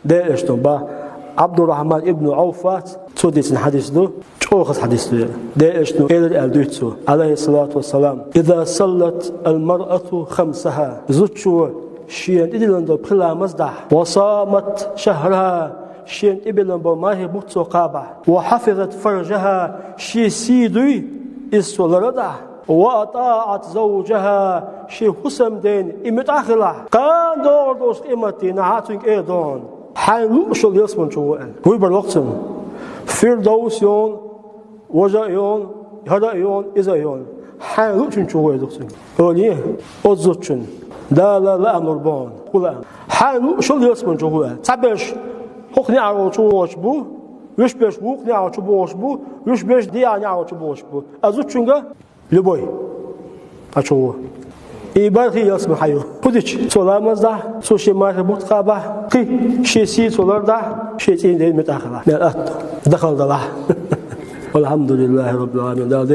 ده اشتون با عبد الرحمن ابن عوفات توديس حديث دو شوخ حديث ده اشتون إلى الدوتسو عليه الصلاة والسلام إذا صلت المرأة خمسها زوجو شين إدلن دو بلا مزدح وصامت شهرها شين إبلن بو ماهي بوتسو قابع وحفظت فرجها شي سيدوي إسولردع وأطاعت زوجها شي حسم دين إمتاخلة قان دور دوست إمتي نعاتين إيدون حين لؤشل يسمن شوئن ويبر لقسم فردوس يون وجا يون هدا يون إذا يون حين لؤشن شوئن دوستن أوليه أزوتشن لا أمر بون قل حين لؤشل يسمن شوئن تبش حقني على شوش بو يش بيش بوق نيا شبوش بو يش بيش ديا نيا شبوش بو أزوتشنجا لبوي أشوه إبارة ياسم حيو بديش صلاة مزدا سوشي مارك بوتقابة قي شيء صلاة دا شيء دين متأخرة من الأت دخل دلاه والحمد لله رب العالمين.